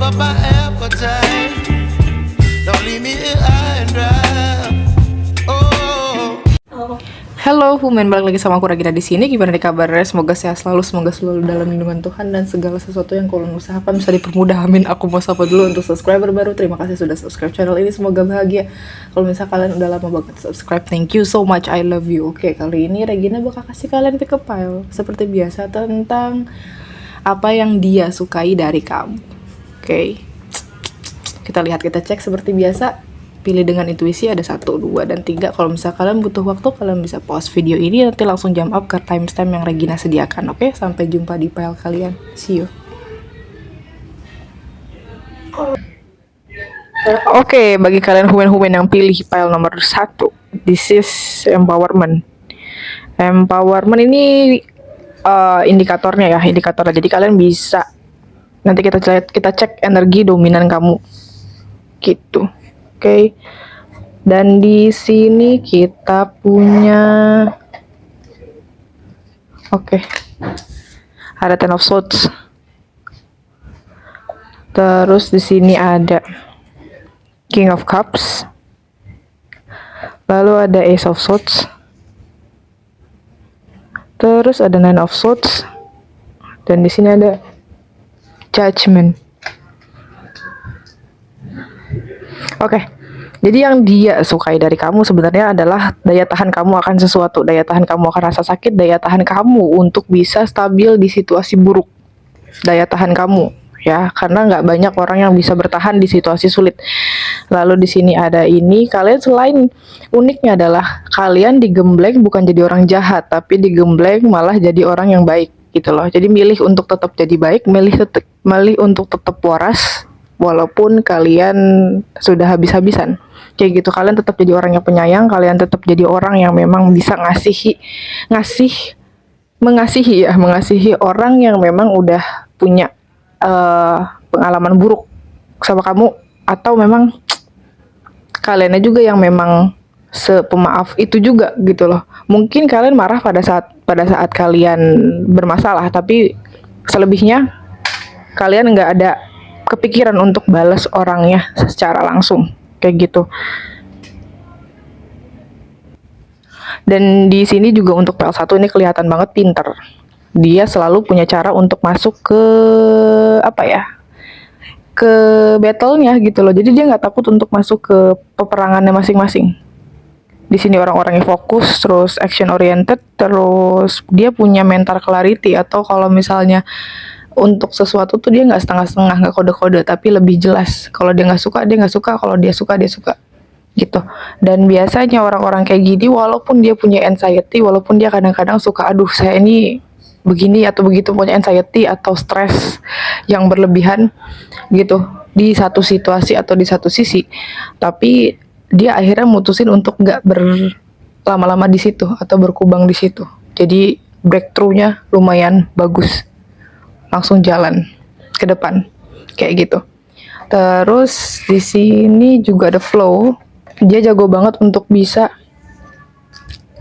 up my appetite. Don't leave me here high and dry. Oh. Halo, Humen, balik lagi sama aku Regina di sini. Gimana nih kabarnya? Semoga sehat selalu, semoga selalu dalam lindungan Tuhan dan segala sesuatu yang kalian usahakan bisa dipermudah. Amin. Aku mau sapa dulu untuk subscriber baru. Terima kasih sudah subscribe channel ini. Semoga bahagia. Kalau misalnya kalian udah lama banget subscribe, thank you so much. I love you. Oke, kali ini Regina bakal kasih kalian pick up file seperti biasa tentang apa yang dia sukai dari kamu. Oke. Kita lihat, kita cek seperti biasa. Pilih dengan intuisi, ada 1, 2, dan 3. Kalau misalnya kalian butuh waktu, kalian bisa pause video ini, nanti langsung jump up ke timestamp yang Regina sediakan. Oke, sampai jumpa di file kalian. See you. Oke, bagi kalian humen-humen yang pilih file nomor 1, this is empowerment. Empowerment ini indikatornya ya, indikatornya. Jadi kalian bisa, nanti kita cek energi dominan kamu, gitu. Oke. Dan di sini kita punya ada Ten of Swords. Terus di sini ada King of Cups. Lalu ada Ace of Swords. Terus ada Nine of Swords. Dan di sini ada Judgment. Oke, jadi yang dia sukai dari kamu sebenarnya adalah daya tahan kamu akan sesuatu, daya tahan kamu akan rasa sakit, daya tahan kamu untuk bisa stabil di situasi buruk, daya tahan kamu, ya, karena nggak banyak orang yang bisa bertahan di situasi sulit. Lalu di sini ada ini, kalian selain uniknya adalah kalian digembleng bukan jadi orang jahat, tapi digembleng malah jadi orang yang baik, gitu loh. Jadi milih untuk tetap jadi baik, milih untuk tetap waras. Walaupun kalian sudah habis-habisan, kayak gitu, kalian tetap jadi orang yang penyayang, kalian tetap jadi orang yang memang bisa mengasihi orang yang memang udah punya pengalaman buruk sama kamu, atau memang kaliannya juga yang memang sepemaaf itu juga, gitu loh. Mungkin kalian marah pada saat kalian bermasalah, tapi selebihnya kalian nggak ada kepikiran untuk balas orangnya secara langsung, kayak gitu. Dan di sini juga untuk PL1 ini kelihatan banget pinter. Dia selalu punya cara untuk masuk ke ke battle-nya, gitu loh. Jadi dia nggak takut untuk masuk ke peperangannya masing-masing. Di sini orang-orangnya fokus, terus action oriented, terus dia punya mental clarity, atau kalau misalnya untuk sesuatu tuh dia nggak setengah-setengah, nggak kode-kode, tapi lebih jelas. Kalau dia nggak suka, dia nggak suka. Kalau dia suka, dia suka, gitu. Dan biasanya orang-orang kayak gini, walaupun dia punya anxiety, walaupun dia kadang-kadang suka, aduh saya ini begini atau begitu, punya anxiety atau stres yang berlebihan, gitu, di satu situasi atau di satu sisi, tapi dia akhirnya mutusin untuk nggak berlama-lama di situ atau berkubang di situ. Jadi breakthrough-nya lumayan bagus, langsung jalan ke depan, kayak gitu. Terus di sini juga ada flow. Dia jago banget untuk bisa,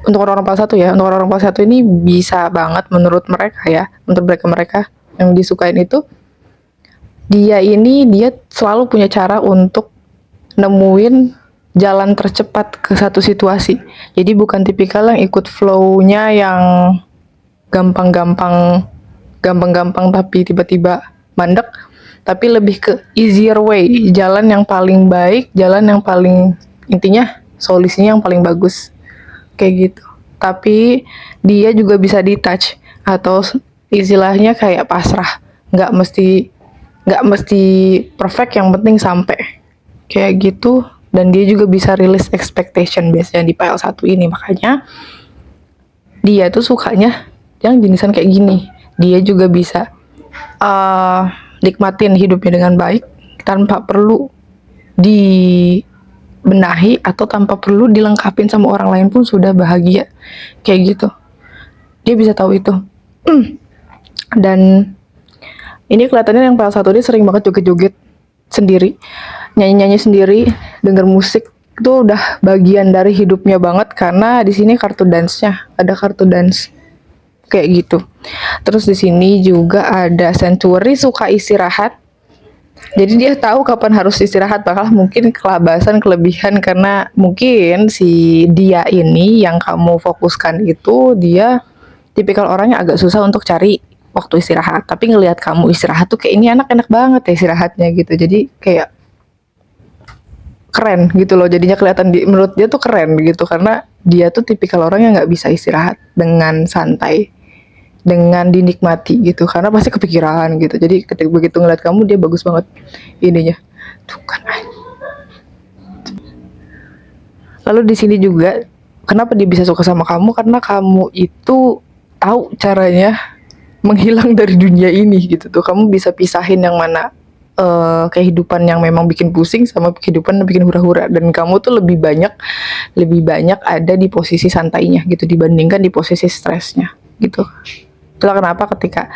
untuk orang-orang PL1 ya, untuk orang-orang PL1 ini bisa banget menurut mereka ya, menurut mereka yang disukain itu, dia selalu punya cara untuk nemuin jalan tercepat ke satu situasi. Jadi bukan tipikal yang ikut flow-nya yang gampang-gampang tapi tiba-tiba mandek, tapi lebih ke easier way, jalan yang paling baik, jalan yang paling, intinya solusinya yang paling bagus, kayak gitu. Tapi dia juga bisa detach, atau istilahnya kayak pasrah, nggak mesti perfect, yang penting sampai, kayak gitu. Dan dia juga bisa release expectation biasanya di PL1 ini, makanya dia tuh sukanya yang jenisan kayak gini. Dia juga bisa nikmatin hidupnya dengan baik tanpa perlu dibenahi atau tanpa perlu dilengkapin sama orang lain pun sudah bahagia, kayak gitu. Dia bisa tahu itu. Dan ini kelihatannya yang PL1 ini sering banget joget-joget sendiri, nyanyi-nyanyi sendiri, denger musik itu udah bagian dari hidupnya banget, karena di sini kartu dance-nya, ada kartu dance. Kayak gitu. Terus di sini juga ada Sanctuary, suka istirahat. Jadi dia tahu kapan harus istirahat, bakal mungkin kelabasan, kelebihan karena mungkin si dia ini yang kamu fokuskan itu dia tipikal orang yang agak susah untuk cari waktu istirahat. Tapi ngelihat kamu istirahat tuh kayak ini anak enak banget ya istirahatnya gitu. Jadi kayak keren gitu loh. Jadinya kelihatan menurut dia tuh keren gitu karena dia tuh tipikal orang yang nggak bisa istirahat dengan santai, dengan dinikmati gitu karena pasti kepikiran gitu. Jadi ketika begitu ngeliat kamu dia bagus banget ininya. Tuh kan. Lalu di sini juga kenapa dia bisa suka sama kamu karena kamu itu tahu caranya menghilang dari dunia ini gitu tuh. Kamu bisa pisahin yang mana kehidupan yang memang bikin pusing sama kehidupan yang bikin hura-hura, dan kamu tuh lebih banyak ada di posisi santainya gitu dibandingkan di posisi stresnya gitu. Itulah kenapa ketika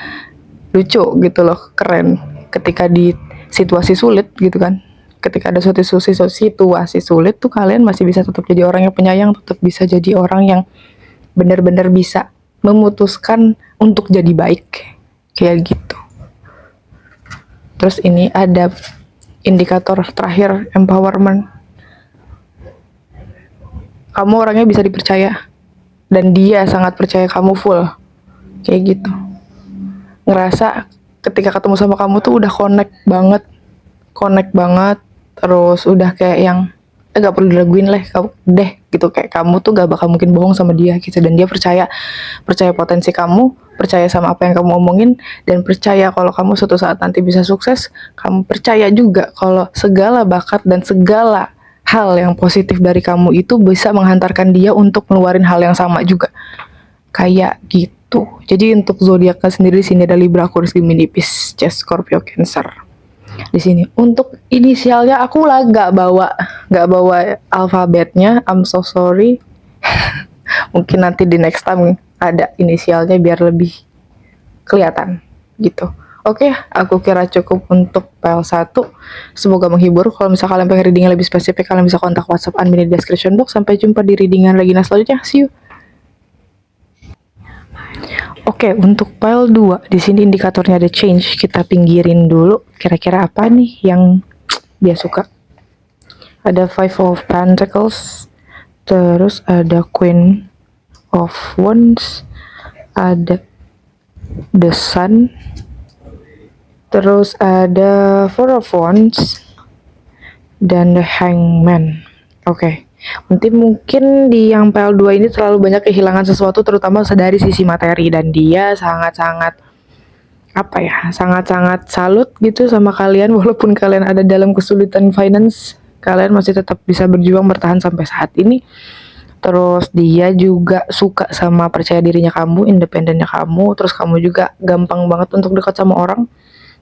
lucu gitu loh, keren ketika di situasi sulit gitu kan, ketika ada suatu situasi sulit tuh kalian masih bisa tetap jadi orang yang penyayang, tetap bisa jadi orang yang benar-benar bisa memutuskan untuk jadi baik kayak gitu. Terus ini ada indikator terakhir, empowerment. Kamu orangnya bisa dipercaya dan dia sangat percaya kamu full kayak gitu. Ngerasa ketika ketemu sama kamu tuh udah connect banget, terus udah kayak yang gak perlu diraguin deh gitu, kayak kamu tuh gak bakal mungkin bohong sama dia gitu, dan dia percaya potensi kamu, percaya sama apa yang kamu omongin, dan percaya kalau kamu suatu saat nanti bisa sukses. Kamu percaya juga kalau segala bakat dan segala hal yang positif dari kamu itu bisa menghantarkan dia untuk ngeluarin hal yang sama juga kayak gitu. Jadi untuk zodiaknya sendiri di sini ada Libra, Aquarius, Gemini, Pisces, Scorpio, Cancer. Di sini untuk inisialnya aku lah nggak bawa alfabetnya, I'm so sorry. Mungkin nanti di next time ada inisialnya biar lebih kelihatan gitu. Oke, aku kira cukup untuk file 1. Semoga menghibur. Kalau misalnya kalian pengen readingnya lebih spesifik, kalian bisa kontak WhatsApp admin di description box. Sampai jumpa di readingan lagi selanjutnya. See you. Oke, untuk file 2 di sini indikatornya ada change. Kita pinggirin dulu. Kira-kira apa nih yang dia suka? Ada Five of Pentacles, terus ada Queen of Wands, ada The Sun, terus ada Four of Wands, dan The Hangman. Oke. Nanti mungkin di yang PL2 ini terlalu banyak kehilangan sesuatu, terutama dari sisi materi, dan dia sangat-sangat salut gitu sama kalian. Walaupun kalian ada dalam kesulitan finance, kalian masih tetap bisa berjuang bertahan sampai saat ini. Terus dia juga suka sama percaya dirinya kamu, independennya kamu, terus kamu juga gampang banget untuk dekat sama orang.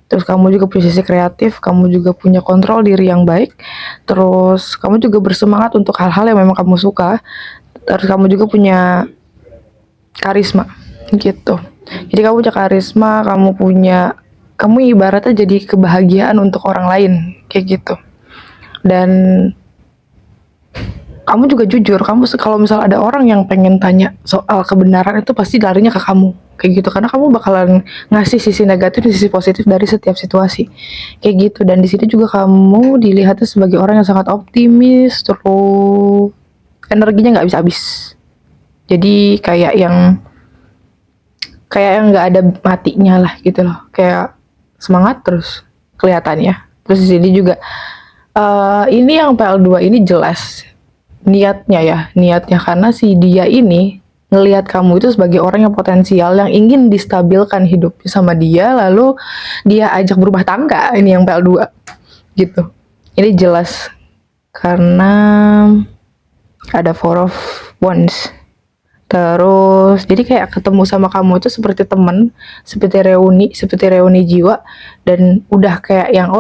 Terus kamu juga punya sisi kreatif, kamu juga punya kontrol diri yang baik, terus kamu juga bersemangat untuk hal-hal yang memang kamu suka, terus kamu juga punya karisma gitu. Jadi kamu punya karisma, kamu ibaratnya jadi kebahagiaan untuk orang lain kayak gitu. Dan kamu juga jujur, kalau misal ada orang yang pengen tanya soal kebenaran itu pasti larinya ke kamu kayak gitu, karena kamu bakalan ngasih sisi negatif dan sisi positif dari setiap situasi kayak gitu. Dan di sini juga kamu dilihatnya sebagai orang yang sangat optimis, terus energinya nggak habis-habis. Jadi kayak yang nggak ada matinya lah gitu loh, kayak semangat terus kelihatannya. Terus di sini juga ini yang PL2 ini jelas niatnya karena si dia ini ngelihat kamu itu sebagai orang yang potensial, yang ingin distabilkan hidupnya sama dia, lalu dia ajak berumah tangga. Ini yang PL2 gitu. Ini jelas karena ada Four of Wands. Terus jadi kayak ketemu sama kamu itu seperti teman, seperti reuni jiwa, dan udah kayak yang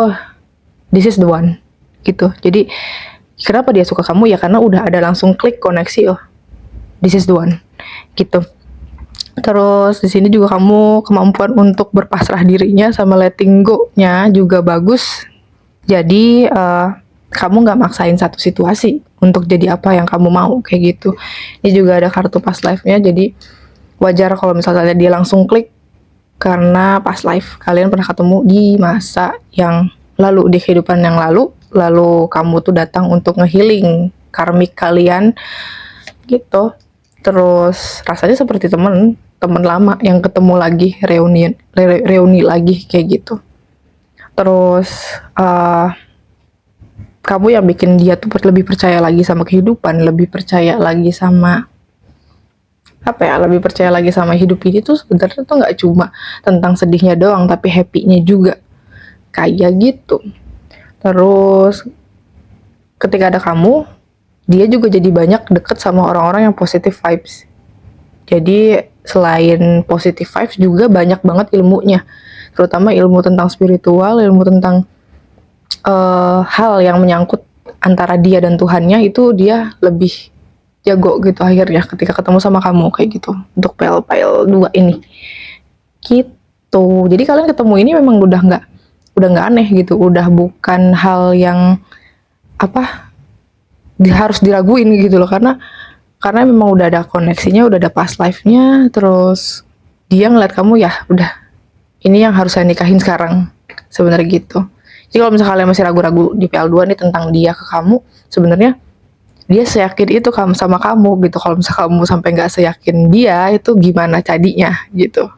this is the one gitu. Jadi kenapa dia suka kamu ya karena udah ada langsung klik koneksi, this is the one gitu. Terus di sini juga kamu kemampuan untuk berpasrah dirinya sama letting go-nya juga bagus. Jadi kamu nggak maksain satu situasi untuk jadi apa yang kamu mau kayak gitu. Ini juga ada kartu past life-nya, jadi wajar kalau misalnya dia langsung klik karena past life kalian pernah ketemu di masa yang lalu di kehidupan yang lalu kamu tuh datang untuk ngehealing karmik kalian gitu. Terus rasanya seperti temen lama yang ketemu lagi, reuni lagi kayak gitu. Terus kamu yang bikin dia tuh lebih percaya lagi sama kehidupan, lebih percaya lagi sama lebih percaya lagi sama hidup ini tuh sebenarnya tuh nggak cuma tentang sedihnya doang, tapi happy-nya juga kayak gitu. Terus ketika ada kamu, dia juga jadi banyak deket sama orang-orang yang positive vibes. Jadi selain positive vibes juga banyak banget ilmunya, terutama ilmu tentang spiritual, ilmu tentang hal yang menyangkut antara dia dan Tuhannya, itu dia lebih jago gitu akhirnya ketika ketemu sama kamu kayak gitu untuk PL 2 ini gitu. Jadi kalian ketemu ini memang udah nggak aneh gitu, udah bukan hal yang harus diraguin gitu loh, karena memang udah ada koneksinya, udah ada past life-nya. Terus dia ngeliat kamu, ya udah ini yang harus saya nikahin sekarang sebenarnya gitu. Jadi kalau misalnya kalian masih ragu-ragu di PL2 nih tentang dia ke kamu, sebenarnya dia seyakin itu kamu sama kamu gitu. Kalau misalnya kamu sampai nggak seyakin dia, itu gimana jadinya gitu.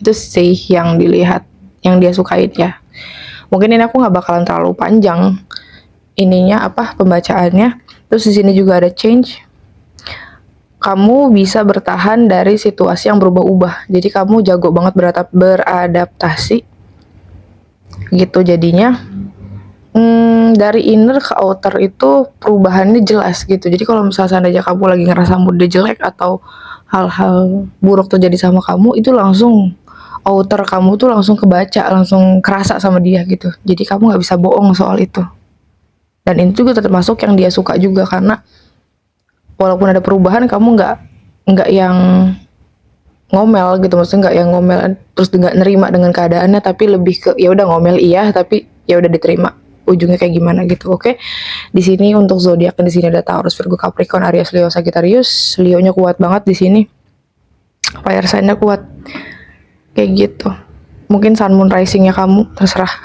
Itu sih yang dilihat, yang dia sukain ya. Mungkin ini aku nggak bakalan terlalu panjang ininya pembacaannya. Terus di sini juga ada change. Kamu bisa bertahan dari situasi yang berubah-ubah. Jadi kamu jago banget beradaptasi gitu jadinya. Dari inner ke outer itu perubahannya jelas gitu. Jadi kalau misalnya seandainya kamu lagi ngerasa moodnya jelek atau hal-hal buruk terjadi sama kamu, itu langsung outer kamu tuh langsung kebaca, langsung kerasa sama dia gitu. Jadi kamu nggak bisa bohong soal itu. Dan itu juga termasuk yang dia suka juga, karena walaupun ada perubahan, kamu nggak yang ngomel gitu, maksudnya nggak yang ngomel terus nggak nerima dengan keadaannya, tapi lebih ke ya udah ngomel iya, tapi ya udah diterima ujungnya kayak gimana gitu. Oke. Di sini untuk zodiak di sini ada Taurus, Virgo, Capricorn, Aries, Leo, Sagittarius. Leo-nya kuat banget di sini. Fire sign-nya kuat. Kayak gitu. Mungkin Sun, Moon, Rising-nya kamu terserah.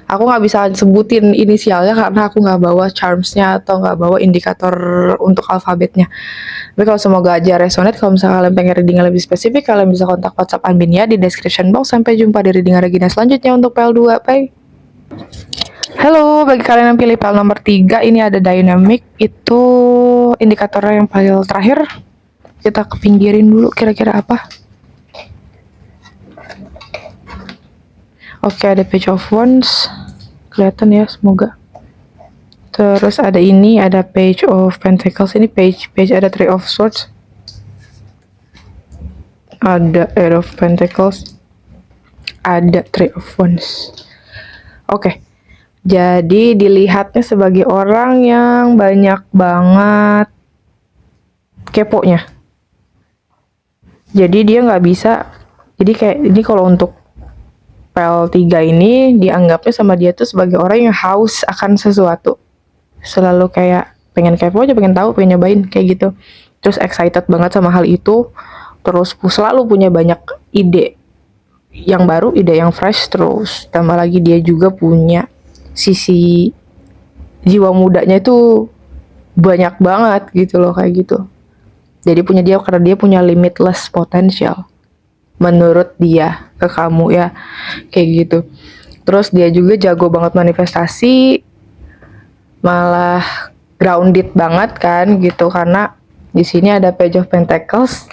Aku nggak bisa sebutin inisialnya karena aku nggak bawa charms-nya atau nggak bawa indikator untuk alfabetnya. Tapi kalau semoga aja resonate. Kalau misalnya kalian pengen reading lebih spesifik, kalian bisa kontak WhatsApp Anbin ya di description box. Sampai jumpa di reading Regina selanjutnya untuk PL2. Bye. Halo, bagi kalian yang pilih PL nomor 3, ini ada dynamic. Itu indikatornya yang paling terakhir. Kita kepinggirin dulu kira-kira apa. Oke, ada Page of Wands. Kelihatan ya, semoga. Terus ada ini, ada Page of Pentacles. Ini page ada Three of Swords. Ada Eight of Pentacles. Ada Three of Wands. Oke. Jadi dilihatnya sebagai orang yang banyak banget keponya. Jadi dia nggak bisa. Jadi kayak ini kalau untuk PL3 ini dianggapnya sama dia tuh sebagai orang yang haus akan sesuatu. Selalu kayak pengen kepo aja, pengen tahu, pengen nyobain kayak gitu. Terus excited banget sama hal itu. Terus selalu punya banyak ide yang baru, ide yang fresh. Terus tambah lagi dia juga punya sisi jiwa mudanya itu banyak banget gitu loh, kayak gitu. Jadi karena dia punya limitless potential menurut dia ke kamu ya, kayak gitu. Terus dia juga jago banget manifestasi, malah grounded banget kan gitu, karena di sini ada Page of Pentacles.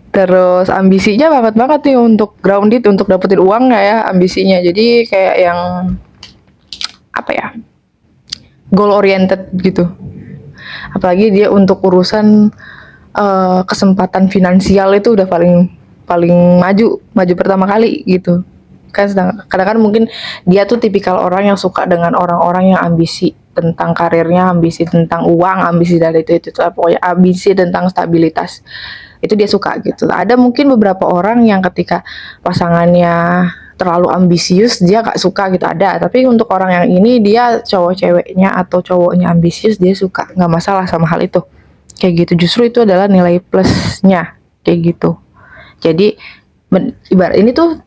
Terus ambisinya banget nih untuk grounded, untuk dapetin uang nggak ya ambisinya. Jadi kayak yang goal oriented gitu. Apalagi dia untuk urusan kesempatan finansial itu udah paling maju pertama kali gitu kan. Kadang kan mungkin dia tuh tipikal orang yang suka dengan orang-orang yang ambisi tentang karirnya, ambisi tentang uang, ambisi dari itu pokoknya ambisi tentang stabilitas, itu dia suka gitu. Ada mungkin beberapa orang yang ketika pasangannya terlalu ambisius dia gak suka gitu, ada. Tapi untuk orang yang ini, dia ceweknya atau cowoknya ambisius, dia suka, gak masalah sama hal itu kayak gitu. Justru itu adalah nilai plusnya kayak gitu. Jadi ibarat ini tuh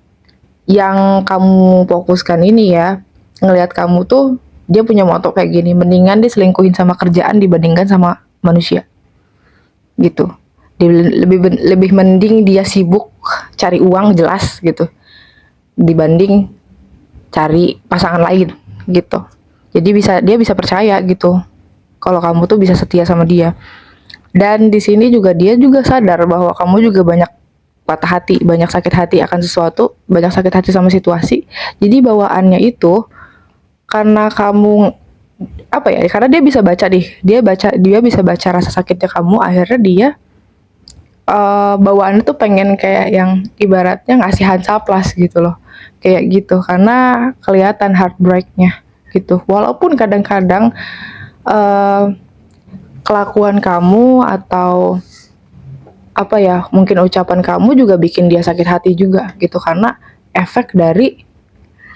yang kamu fokuskan ini ya, ngelihat kamu tuh dia punya moto kayak gini, mendingan dia selingkuhin sama kerjaan dibandingkan sama manusia gitu. Lebih mending dia sibuk cari uang jelas gitu dibanding cari pasangan lain gitu. Jadi dia bisa percaya gitu kalau kamu tuh bisa setia sama dia. Dan di sini juga dia juga sadar bahwa kamu juga banyak patah hati, banyak sakit hati akan sesuatu, banyak sakit hati sama situasi. Jadi bawaannya itu karena kamu apa ya? Karena dia bisa baca dia bisa baca rasa sakitnya kamu. Akhirnya dia bawaannya tuh pengen kayak yang ibaratnya ngasih hansaplas gitu loh, kayak gitu karena kelihatan heartbreaknya gitu. Walaupun kadang-kadang uh, kelakuan kamu atau apa ya mungkin ucapan kamu juga bikin dia sakit hati juga gitu karena efek dari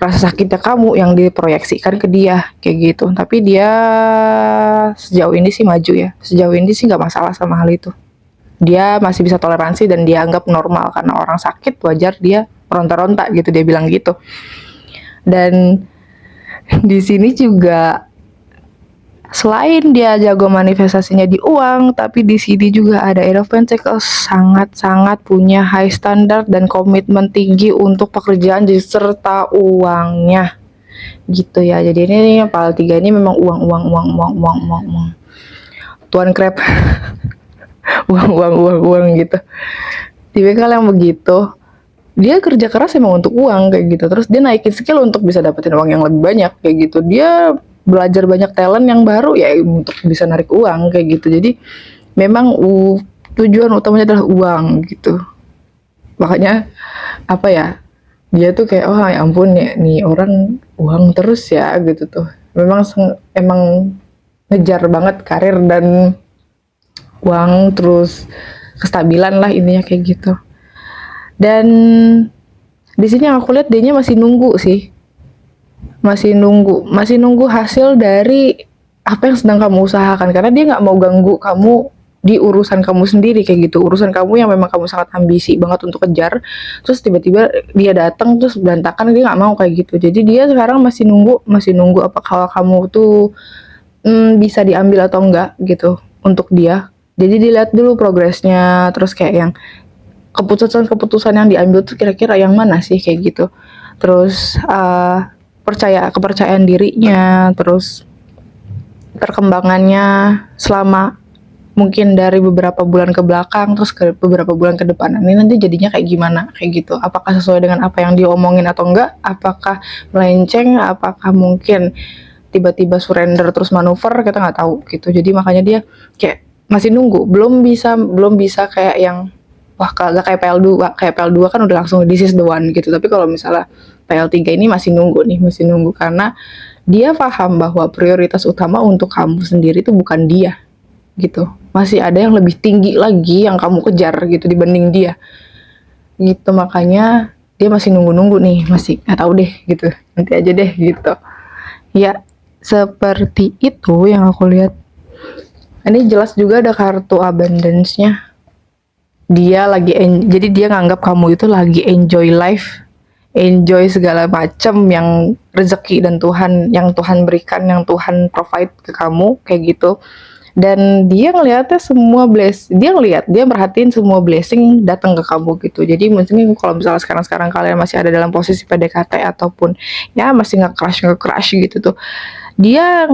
rasa sakitnya kamu yang diproyeksikan ke dia kayak gitu. Tapi dia sejauh ini sih maju ya, sejauh ini sih nggak masalah sama hal itu. Dia masih bisa toleransi dan dia anggap normal karena orang sakit wajar dia ronta-ronta gitu, dia bilang gitu. Dan di sini juga selain dia jago manifestasinya di uang, tapi di sini juga ada Eight of Pentacles sangat-sangat punya high standard dan komitmen tinggi untuk pekerjaan serta uangnya gitu ya. Jadi ini pal 3 ini memang uang. Tuan Crab. uang gitu. Tipikal yang begitu. Dia kerja keras emang untuk uang kayak gitu. Terus dia naikin skill untuk bisa dapetin uang yang lebih banyak kayak gitu. Dia belajar banyak talent yang baru ya untuk bisa narik uang kayak gitu. Jadi memang tujuan utamanya adalah uang gitu. Makanya apa ya? Dia tuh kayak oh ya ampun ya nih orang uang terus ya gitu tuh. Memang emang ngejar banget karir dan uang terus kestabilan lah ininya kayak gitu. Dan di sini yang aku lihat dia masih nunggu sih. Masih nunggu hasil dari apa yang sedang kamu usahakan karena dia nggak mau ganggu kamu di urusan kamu sendiri kayak gitu. Urusan kamu yang memang kamu sangat ambisi banget untuk kejar, terus tiba-tiba dia datang terus berantakan, dia nggak mau kayak gitu. Jadi dia sekarang masih nunggu apakah kamu tuh bisa diambil atau enggak gitu untuk dia. Jadi dilihat dulu progresnya, terus kayak yang keputusan yang diambil tuh kira-kira yang mana sih kayak gitu. Terus kepercayaan dirinya, terus perkembangannya selama mungkin dari beberapa bulan ke belakang, terus ke beberapa bulan ke depan. Ini nanti jadinya kayak gimana kayak gitu. Apakah sesuai dengan apa yang diomongin atau enggak? Apakah melenceng? Apakah mungkin tiba-tiba surrender terus manuver, kita nggak tahu gitu. Jadi makanya dia kayak masih nunggu, belum bisa kayak yang wah kagak kayak PL2 kan udah langsung this is the one gitu. Tapi kalau misalnya PL3 ini masih nunggu karena dia paham bahwa prioritas utama untuk kamu sendiri itu bukan dia gitu. Masih ada yang lebih tinggi lagi yang kamu kejar gitu dibanding dia. Gitu makanya dia masih nunggu nih, masih nggak tahu deh gitu. Nanti aja deh gitu. Ya, seperti itu yang aku lihat. Ini jelas juga ada kartu abundance-nya. Jadi dia nganggap kamu itu lagi enjoy life, enjoy segala macam yang rezeki dan yang Tuhan berikan, yang Tuhan provide ke kamu kayak gitu. Dan dia ngeliatnya dia merhatiin semua blessing datang ke kamu gitu. Jadi mungkin kalau misalnya sekarang kalian masih ada dalam posisi PDKT ataupun ya masih nge-crush gitu tuh, dia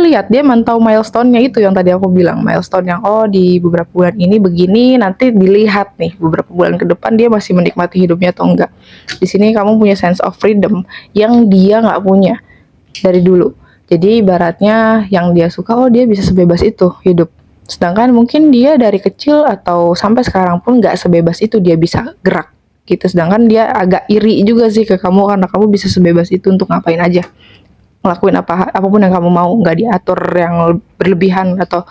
lihat, dia mantau milestone-nya itu yang tadi aku bilang, milestone yang oh di beberapa bulan ini begini, nanti dilihat nih beberapa bulan ke depan dia masih menikmati hidupnya atau enggak. Di sini kamu punya sense of freedom yang dia nggak punya dari dulu. Jadi ibaratnya yang dia suka, oh dia bisa sebebas itu hidup. Sedangkan mungkin dia dari kecil atau sampai sekarang pun nggak sebebas itu dia bisa gerak gitu. Sedangkan dia agak iri juga sih ke kamu karena kamu bisa sebebas itu untuk ngapain aja, ngelakuin apapun yang kamu mau, nggak diatur yang berlebihan atau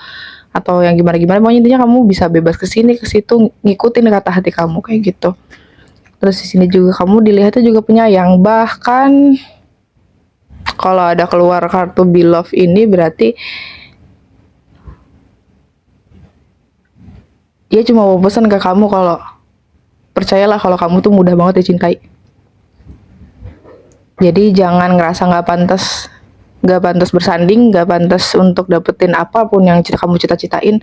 yang gimana. Pokoknya intinya kamu bisa bebas ke sini ke situ, ngikutin kata hati kamu kayak gitu. Terus di sini juga kamu dilihatnya juga penyayang. Bahkan kalau ada keluar kartu Beloved ini berarti dia cuma mau pesan ke kamu kalau percayalah kalau kamu tuh mudah banget dicintai. Jadi jangan ngerasa nggak pantas bersanding, nggak pantas untuk dapetin apapun yang kamu cita-citain,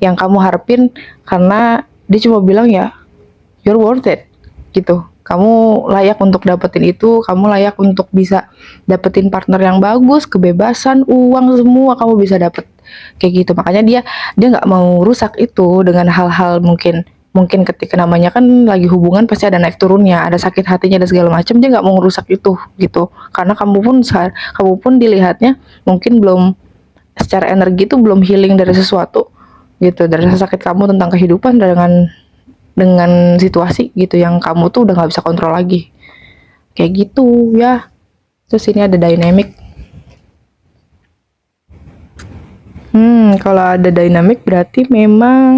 yang kamu harapin, karena dia cuma bilang ya, you're worth it, gitu. Kamu layak untuk dapetin itu, kamu layak untuk bisa dapetin partner yang bagus, kebebasan, uang, semua kamu bisa dapet. Kayak gitu. Makanya dia nggak mau rusak itu dengan hal-hal mungkin ketika namanya kan lagi hubungan pasti ada naik turunnya, ada sakit hatinya dan segala macam, dia nggak mau ngerusak itu gitu. Karena kamu pun dilihatnya mungkin belum secara energi itu belum healing dari sesuatu gitu, dari rasa sakit kamu tentang kehidupan dengan situasi gitu yang kamu tuh udah nggak bisa kontrol lagi. Kayak gitu ya. Terus ini ada dynamic. Kalau ada dynamic berarti memang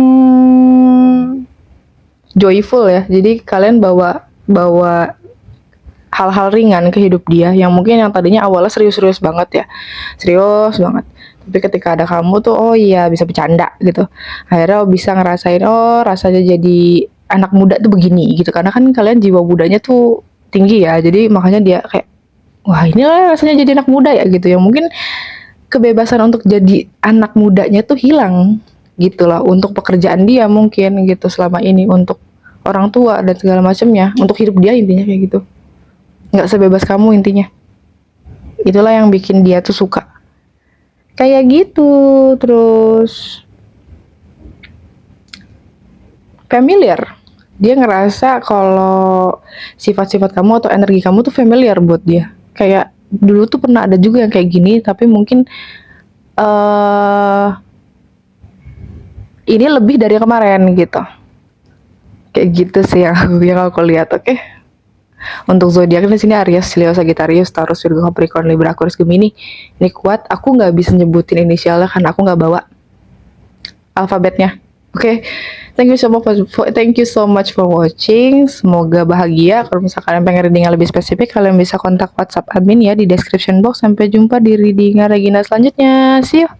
joyful ya. Jadi kalian bawa hal-hal ringan ke hidup dia yang mungkin yang tadinya awalnya serius-serius banget ya. Serius banget. Tapi ketika ada kamu tuh oh iya bisa bercanda gitu. Akhirnya bisa ngerasain oh rasanya jadi anak muda tuh begini gitu. Karena kan kalian jiwa mudanya tuh tinggi ya. Jadi makanya dia kayak wah inilah rasanya jadi anak muda ya gitu. Yang mungkin kebebasan untuk jadi anak mudanya tuh hilang gitu lah untuk pekerjaan dia mungkin gitu selama ini untuk orang tua dan segala macamnya untuk hidup dia intinya kayak gitu nggak sebebas kamu intinya itulah yang bikin dia tuh suka kayak gitu. Terus familiar, dia ngerasa kalau sifat-sifat kamu atau energi kamu tuh familiar buat dia, kayak dulu tuh pernah ada juga yang kayak gini tapi mungkin ini lebih dari kemarin gitu. Kayak gitu sih yang aku lihat. Oke. Untuk zodiak di sini Aries, Leo, Sagittarius, Taurus, Virgo, Capricorn, Libra, Aquarius, Gemini. Ini kuat. Aku nggak bisa nyebutin inisialnya karena aku nggak bawa alfabetnya. Oke. Thank you so much for watching. Semoga bahagia. Kalau misalkan kalian pengen reading yang lebih spesifik, kalian bisa kontak WhatsApp admin ya di description box. Sampai jumpa di reading Regina selanjutnya. See you.